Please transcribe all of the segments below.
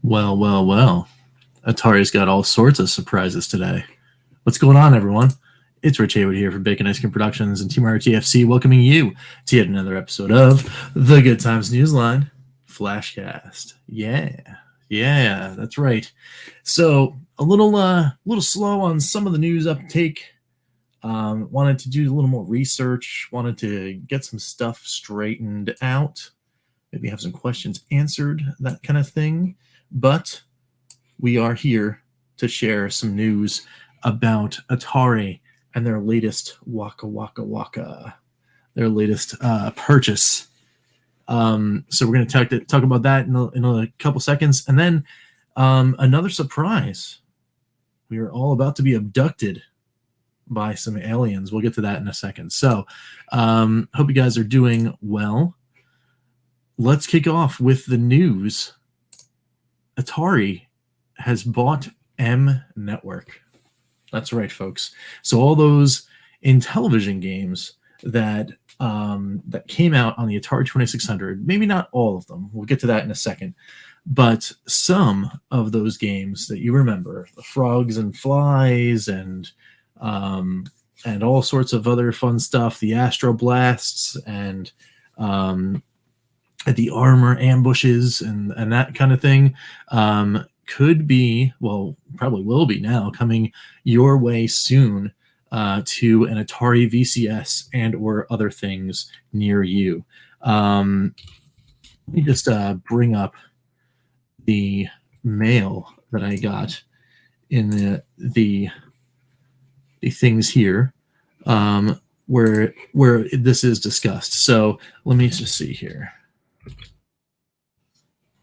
Well, well, well. Atari's got all sorts of surprises today. What's going on, everyone? It's Rich Haywood here for Bacon Ice Cream Productions and Team RTFC, welcoming you to yet another episode of the Good Times Newsline Flashcast. Yeah, that's right. So a little slow on some of the news uptake. Wanted to do a little more research. Wanted to get some stuff straightened out. Maybe have some questions answered, that kind of thing. But we are here to share some news about Atari and their latest Waka Waka Waka, their latest purchase. So we're going to talk about that in a couple seconds. And then another surprise. We are all about to be abducted by some aliens. We'll get to that in a second. So hope you guys are doing well. Let's kick off with the news. Atari has bought M Network. That's right, folks. So all those Intellivision games that came out on the Atari 2600, maybe not all of them. We'll get to that in a second. But some of those games that you remember, the Frogs and Flies and all sorts of other fun stuff, the Astro Blasts and the armor ambushes and that kind of thing, could be, well, probably will be now, coming your way soon to an Atari VCS and or other things near you. Let me just bring up the mail that I got in the things here where this is discussed. So let me just see here.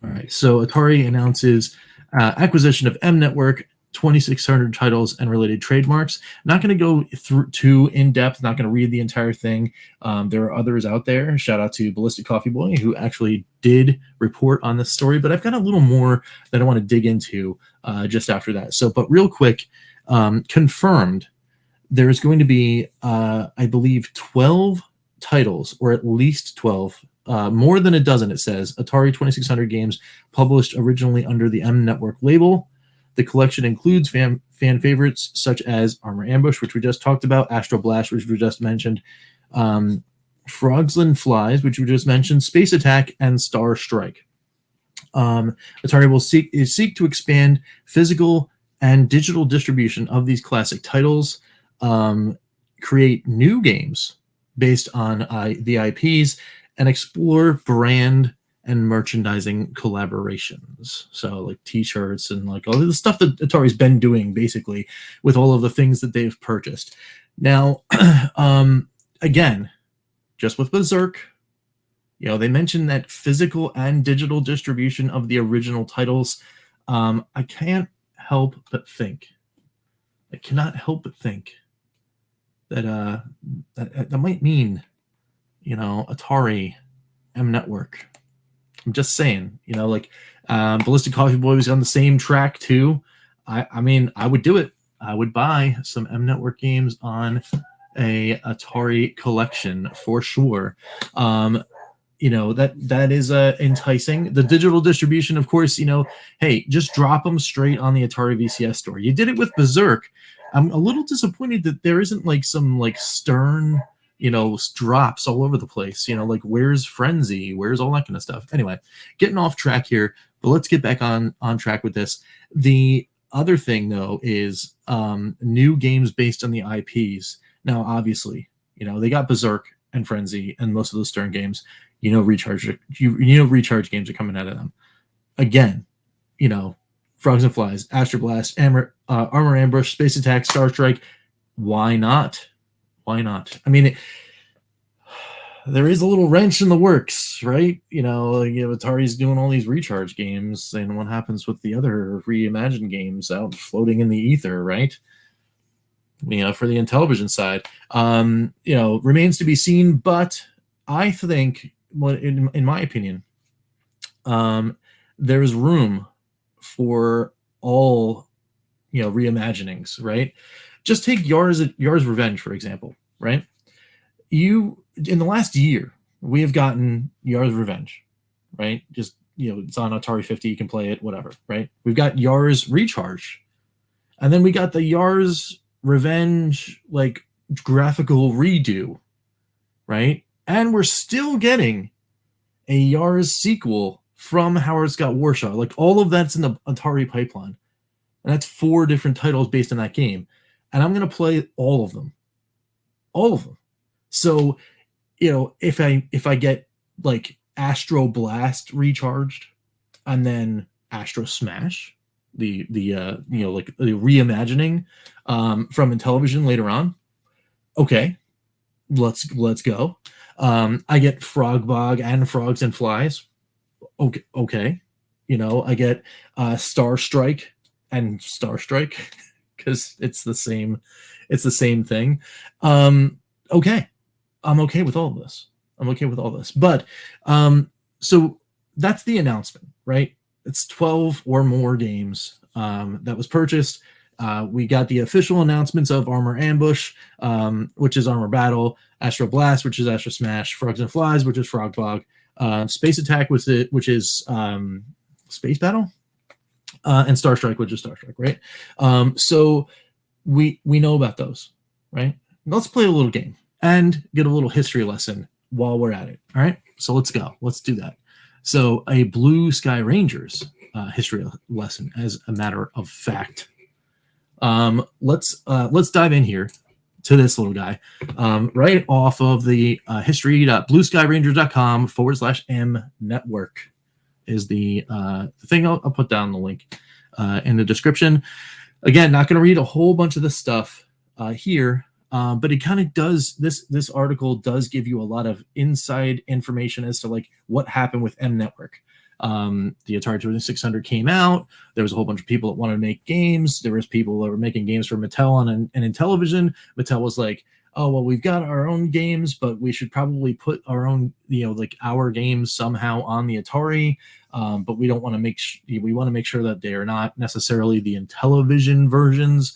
All right, so Atari announces acquisition of M Network, 2,600 titles and related trademarks. Not going to go through too in depth. Not going to read the entire thing. There are others out there. Shout out to Ballistic Coffee Boy, who actually did report on this story. But I've got a little more that I want to dig into just after that. So, but real quick, confirmed. There is going to be, I believe, 12 titles, or at least 12. More than a dozen, it says, Atari 2600 games published originally under the M Network label. The collection includes fan favorites such as Armor Ambush, which we just talked about, Astro Blast, which we just mentioned, Frogs and Flies, which we just mentioned, Space Attack, and Star Strike. Atari will seek to expand physical and digital distribution of these classic titles, create new games based on the IPs, and explore brand and merchandising collaborations. So like t-shirts and like all the stuff that Atari's been doing basically with all of the things that they've purchased. Now, again, just with Berserk, they mentioned that physical and digital distribution of the original titles. I cannot help but think that that might mean, Atari M Network. I'm just saying, Ballistic Coffee Boy was on the same track too. I mean, I would do it. I would buy some M Network games on a Atari collection for sure. That is enticing. The digital distribution, of course, hey, just drop them straight on the Atari VCS store. You did it with Berserk. I'm a little disappointed that there isn't like some like stern, drops all over the place, like where's Frenzy, where's all that kind of stuff. Anyway, getting off track here, but let's get back on track with this. The other thing though is new games based on the IPs. Now, obviously, they got Berserk and Frenzy and most of those Stern games, recharge games are coming out of them. Again, Frogs and Flies, Astro Blast, Armor Ambush, Space Attack, Star Strike. Why not? I mean, there is a little wrench in the works, right? Atari's doing all these recharge games, and what happens with the other reimagined games out floating in the ether, right? For the Intellivision side, remains to be seen. But I think, in my opinion, there's room for all, reimaginings, right? Just take Yar's Revenge, for example, right? In the last year, we have gotten Yar's Revenge, right? Just it's on Atari 50. You can play it, whatever, right? We've got Yars Recharge, and then we got the Yars Revenge like graphical redo, right? And we're still getting a Yars sequel from Howard Scott Warshaw. Like all of that's in the Atari pipeline, and that's 4 different titles based on that game, and I'm gonna play all of them. So, if I get like Astro Blast Recharged, and then Astro Smash, the like the reimagining from Intellivision later on, okay, let's go. I get Frog Bog and Frogs and Flies. Okay. I get Star Strike and Star Strike because it's the same thing. Okay. I'm okay with all of this. But so that's the announcement, right? It's 12 or more games that was purchased. We got the official announcements of Armor Ambush, which is Armor Battle, Astro Blast, which is Astro Smash, Frogs and Flies, which is Frog Bog, Space Attack, which is Space Battle, and Star Strike, which is Star Strike, right? So we know about those, right? Let's play a little game and get a little history lesson while we're at it, all right? So let's go. Let's do that. So a Blue Sky Rangers history lesson, as a matter of fact. Let's dive in here to this little guy, right off of the history.blueskyrangers.com/M network is the thing. I'll put down the link in the description. Again, not going to read a whole bunch of this stuff here, but it kind of does. This article does give you a lot of inside information as to like what happened with M Network. The Atari 2600 came out. There was a whole bunch of people that wanted to make games. There was people that were making games for Mattel and Intellivision. Mattel was like, oh, well, we've got our own games, but we should probably put our own, like our games somehow on the Atari. But we don't want to we want to make sure that they are not necessarily the Intellivision versions.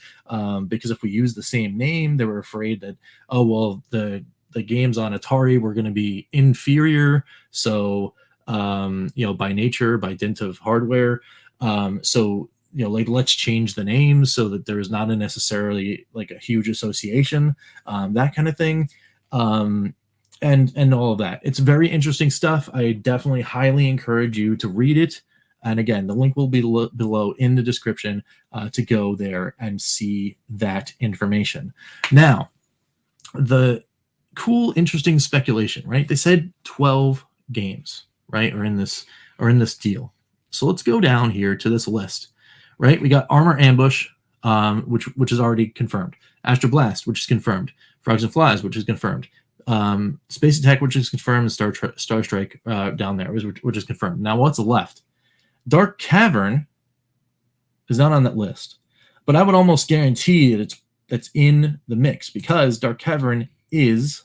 Because if we use the same name, they were afraid that, oh, well, the games on Atari were going to be inferior. So, by nature, by dint of hardware. So, like, let's change the names so that there is not necessarily like a huge association, that kind of thing. And all of that. It's very interesting stuff. I definitely highly encourage you to read it. And again, the link will be below in the description to go there and see that information. Now, the cool, interesting speculation, right? They said 12 games, right? Or in this deal. So let's go down here to this list, right? We got Armor Ambush, which is already confirmed. Astro Blast, which is confirmed. Frogs and Flies, which is confirmed. Space Attack, which is confirmed, and Star Strike down there, which is confirmed. Now, what's left? Dark Cavern is not on that list, but I would almost guarantee that it's in the mix because Dark Cavern is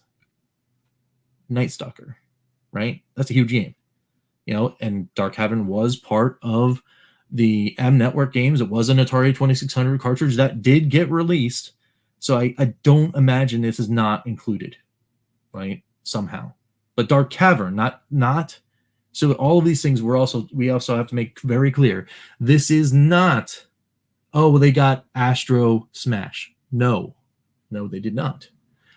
Night Stalker, right? That's a huge game, and Dark Cavern was part of the M Network games. It was an Atari 2600 cartridge that did get released, so I don't imagine this is not included, right? Somehow, but Dark Cavern, not. So all of these things we also have to make very clear. This is not, oh, well, they got Astro Smash. No, they did not.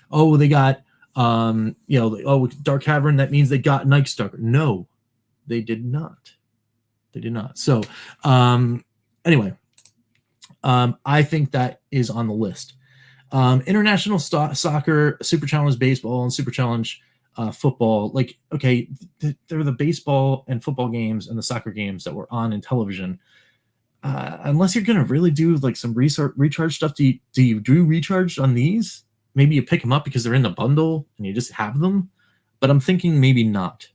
Oh, they got, Dark Cavern. That means they got Night Stalker. No, they did not. So, anyway, I think that is on the list. International soccer, Super Challenge baseball, and Super Challenge football. Like, okay, they're the baseball and football games and the soccer games that were on Intellivision. Unless you're gonna really do like some recharge stuff, do you do recharge on these? Maybe you pick them up because they're in the bundle and you just have them. But I'm thinking maybe not.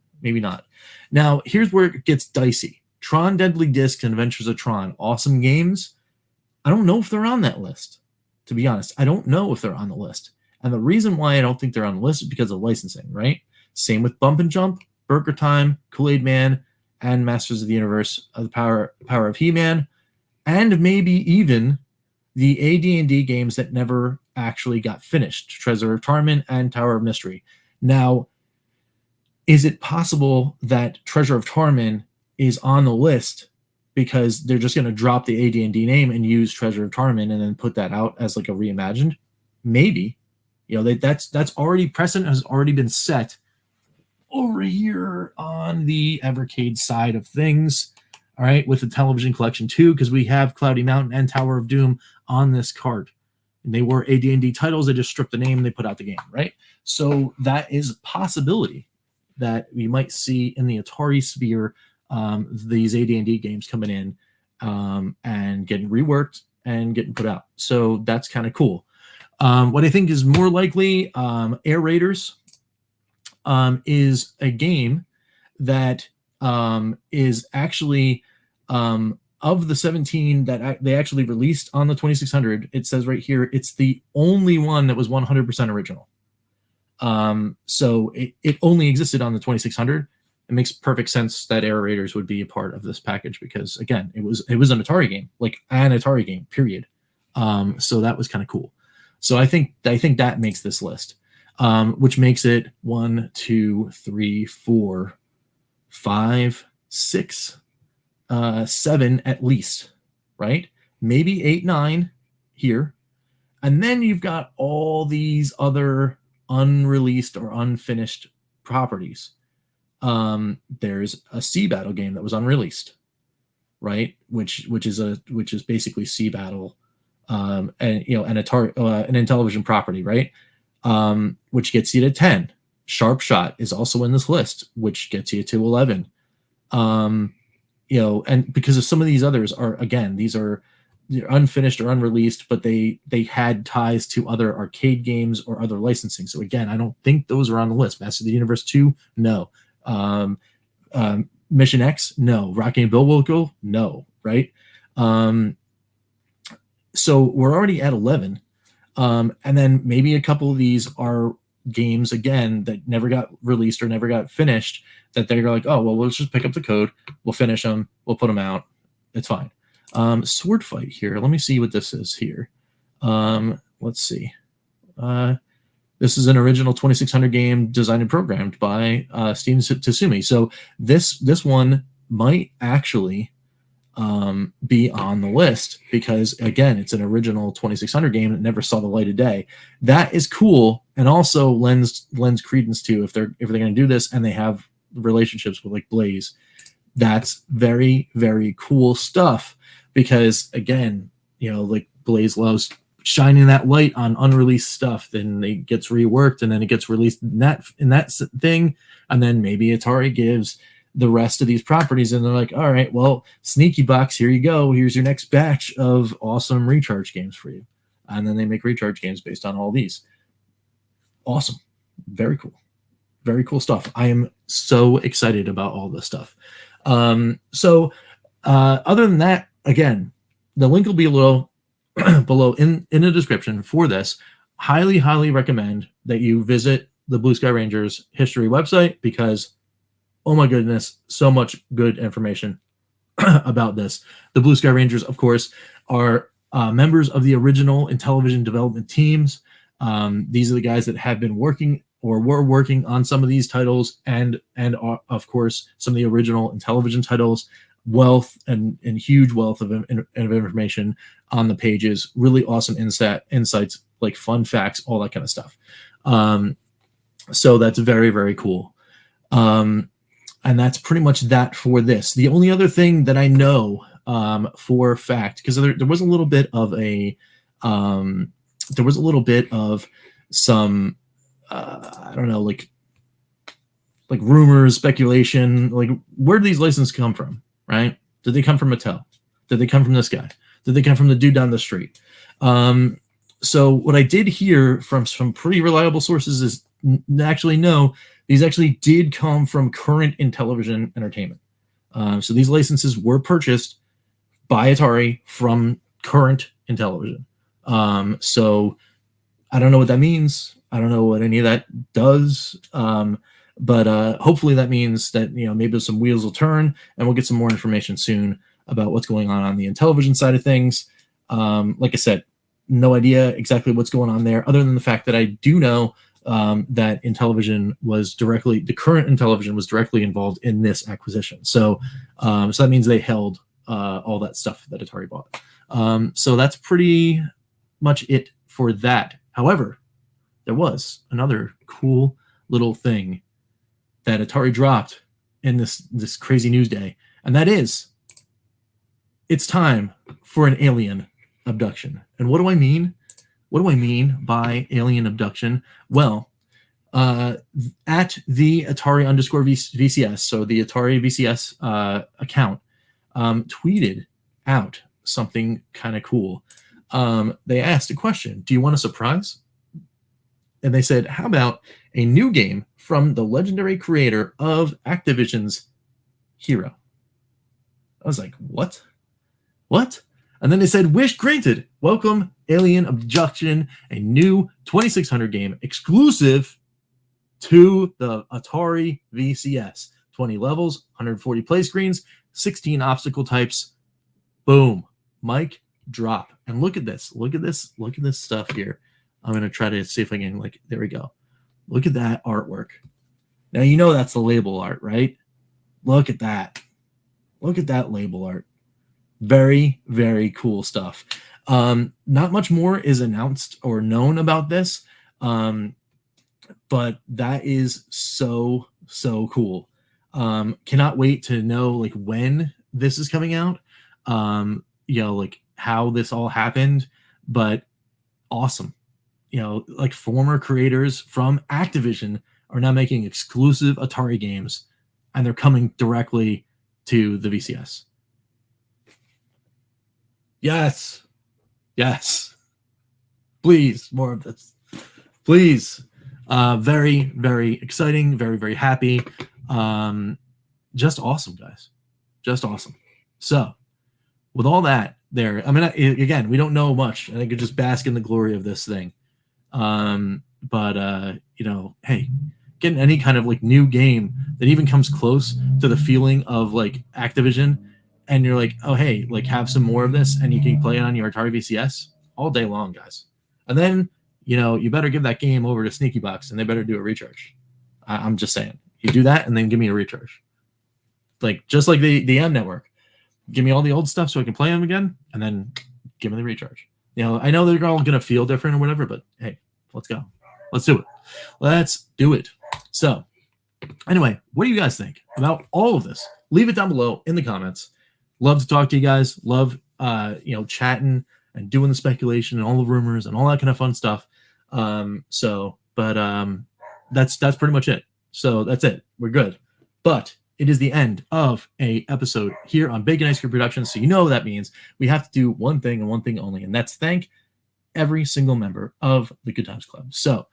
Now, here's where it gets dicey. Tron Deadly Disc and Adventures of Tron, awesome games. I don't know if they're on that list. To be honest, I don't know if they're on the list. And the reason why I don't think they're on the list is because of licensing, right? Same with Bump and Jump, Burger Time, Kool-Aid Man, and Masters of the Universe, the Power of He-Man, and maybe even the AD&D games that never actually got finished, Treasure of Tarman and Tower of Mystery. Now, is it possible that Treasure of Tarman is on the list because they're just going to drop the AD&D name and use Treasure of Tarman and then put that out as like a reimagined. Maybe, that's already precedent has already been set over here on the Evercade side of things. All right, with the Television Collection 2, because we have Cloudy Mountain and Tower of Doom on this card. And they were AD&D titles. They just stripped the name and they put out the game, right? So that is a possibility that we might see in the Atari sphere, these AD&D games coming in and getting reworked and getting put out. So that's kind of cool. What I think is more likely, Air Raiders is a game that is actually of the 17 that they actually released on the 2600. It says right here, it's the only one that was 100% original. So it only existed on the 2600. It makes perfect sense that Air Raiders would be a part of this package because, again, it was an Atari game, like an Atari game, period. So that was kind of cool. So I think that makes this list, which makes it 1, 2, 3, 4, 5, 6, 7 at least, right? Maybe 8, 9 here. And then you've got all these other unreleased or unfinished properties. There's a Sea Battle game that was unreleased, right? Which is basically Sea Battle, and an Atari, an Intellivision property, right? Which gets you to 10. Sharp Shot is also in this list, which gets you to 11. And because of some of these others are, again, they're unfinished or unreleased, but they had ties to other arcade games or other licensing. So again, I don't think those are on the list. Master of the Universe 2, no. Mission X, no. Rocky and Bullwinkle, no. Right? So we're already at 11. And then maybe a couple of these are games, again, that never got released or never got finished, that they're like, oh, well, let's just pick up the code. We'll finish them. We'll put them out. It's fine. Sword Fight here. Let me see what this is here. Let's see. This is an original 2600 game designed and programmed by Steven Tatsumi. So this one might actually be on the list because, again, it's an original 2600 game that never saw the light of day. That is cool, and also lends credence to if they're going to do this and they have relationships with like Blaze. That's very, very cool stuff because, again, like Blaze loves shining that light on unreleased stuff. Then it gets reworked and then it gets released in that thing, and then maybe Atari gives the rest of these properties and they're like, all right, well, Sneaky Box, here you go, here's your next batch of awesome recharge games for you. And then they make recharge games based on all these. Awesome. Very cool stuff. I am so excited about all this stuff. So other than that, again, the link will be below in the description for this. Highly recommend that you visit the Blue Sky Rangers history website because, oh my goodness, so much good information about this. The Blue Sky Rangers, of course, are members of the original Intellivision development teams. These are the guys that have been working or were working on some of these titles and are, of course, some of the original Intellivision titles. Wealth and huge wealth of information on the pages. Really awesome insights, like fun facts, all that kind of stuff. So that's very, very cool. And that's pretty much that for this. The only other thing that I know for a fact, because there was a little bit of some I don't know, like rumors, speculation, like where do these licenses come from, right? Did they come from Mattel? Did they come from this guy? Did they come from the dude down the street? So what I did hear from some pretty reliable sources is actually no, these actually did come from current Intellivision Entertainment. So these licenses were purchased by Atari from current Intellivision. So I don't know what that means. I don't know what any of that does. But hopefully that means that, maybe some wheels will turn and we'll get some more information soon about what's going on the Intellivision side of things. Like I said, no idea exactly what's going on there, other than the fact that I do know that Intellivision the current Intellivision was directly involved in this acquisition. So that means they held all that stuff that Atari bought. So that's pretty much it for that. However, there was another cool little thing that Atari dropped in this crazy news day, and that is it's time for an alien abduction. And what do I mean? What do I mean by alien abduction? Well, at the Atari _VCS, so the Atari VCS account, tweeted out something kind of cool. They asked a question: do you want a surprise? And they said, how about a new game from the legendary creator of Activision's Hero? I was like, what? And then they said, wish granted. Welcome, Alien Abduction, a new 2600 game exclusive to the Atari VCS. 20 levels, 140 play screens, 16 obstacle types. Boom. Mic drop. And look at this. Look at this stuff here. I'm going to try to see if I can, there we go. Look at that artwork. Now, you know that's the label art, right? Look at that. Look at that label art. Very, very cool stuff. Not much more is announced or known about this, but that is so cool. Cannot wait to know when this is coming out. How this all happened, but awesome. Former creators from Activision are now making exclusive Atari games, and they're coming directly to the VCS. Yes. Please, more of this. Please. Very, very exciting. Very, very happy. Just awesome, guys. Just awesome. So, with all that there, again, we don't know much. I think just bask in the glory of this thing. Hey, getting any kind of new game that even comes close to the feeling of Activision, and you're oh, hey, have some more of this, and you can play it on your Atari VCS all day long, guys. And then, you better give that game over to Sneaky Box, and they better do a recharge. I'm just saying. You do that, and then give me a recharge. Just like the M Network. Give me all the old stuff so I can play them again, and then give me the recharge. I know they're all going to feel different or whatever, but hey, let's go. Let's do it. So, anyway, what do you guys think about all of this? Leave it down below in the comments. Love to talk to you guys. Love, chatting and doing the speculation and all the rumors and all that kind of fun stuff. That's pretty much it. So that's it. We're good. But it is the end of a episode here on Bacon Ice Cream Productions. So that means we have to do one thing and one thing only, and that's thank every single member of the Good Times Club. So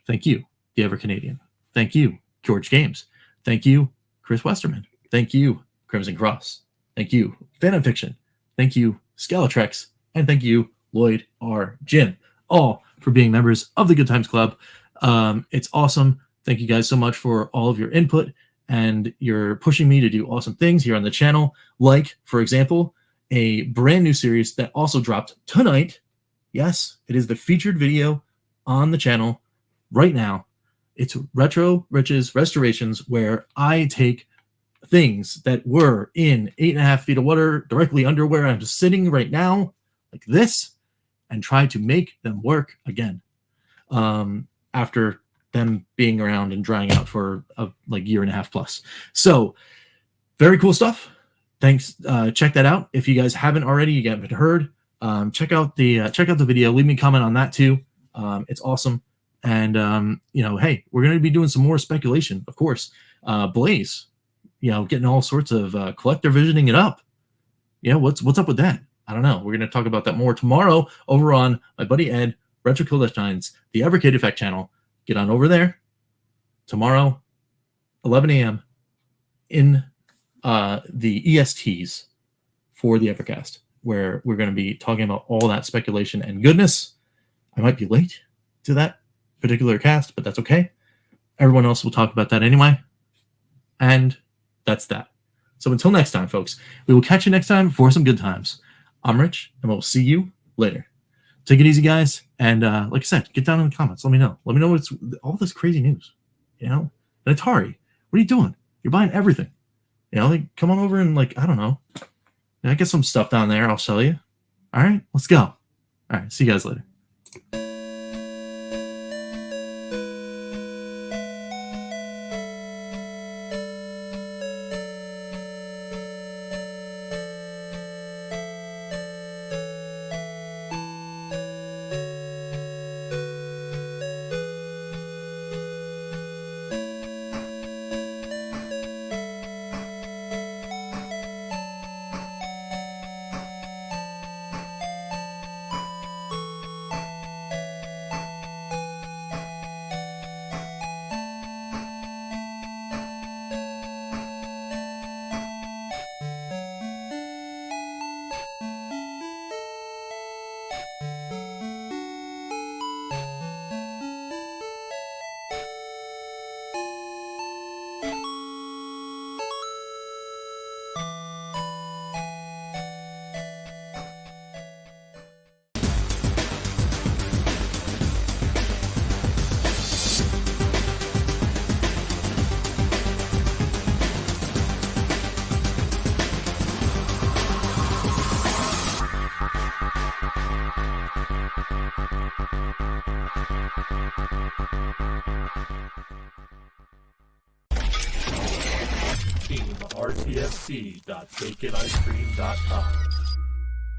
thank you, the EverCanadian. Thank you, George Games. Thank you, Chris Westerman. Thank you, Crimson Cross. Thank you, Phantom Fiction. Thank you, Scalatrex. And thank you, Lloyd R. Jim, all for being members of the Good Times Club. It's awesome. Thank you guys so much for all of your input, and you're pushing me to do awesome things here on the channel, for example, a brand new series that also dropped tonight. Yes, it is the featured video on the channel right now. It's Retro Rich's Restorations, where I take things that were in 8.5 feet of water directly under where I'm sitting right now, like this, and try to make them work again after them being around and drying out for a year and a half plus. So very cool stuff. Thanks. Check that out. If you guys haven't already, you haven't heard, check out the video. Leave me a comment on that too. It's awesome. And hey, we're going to be doing some more speculation, of course. Blaze, getting all sorts of collector visioning it up. What's up with that? I don't know. We're going to talk about that more tomorrow over on my buddy Ed, Retro Clandestines, the Evercade Effect channel. Get on over there tomorrow, 11 a.m. in the ESTs for the Evercast, where we're going to be talking about all that speculation and goodness. I might be late to that particular cast, but that's okay. Everyone else will talk about that anyway. And that's that. So until next time, folks, we will catch you next time for some good times. I'm Rich, and we'll see you later. take it easy, guys. And like I said, get down in the comments. Let me know. Let me know what's all this crazy news. And Atari, what are you doing? You're buying everything. Come on over and I don't know. I get some stuff down there. I'll sell you. All right, let's go. All right, see you guys later. RTSC.baconicecream.com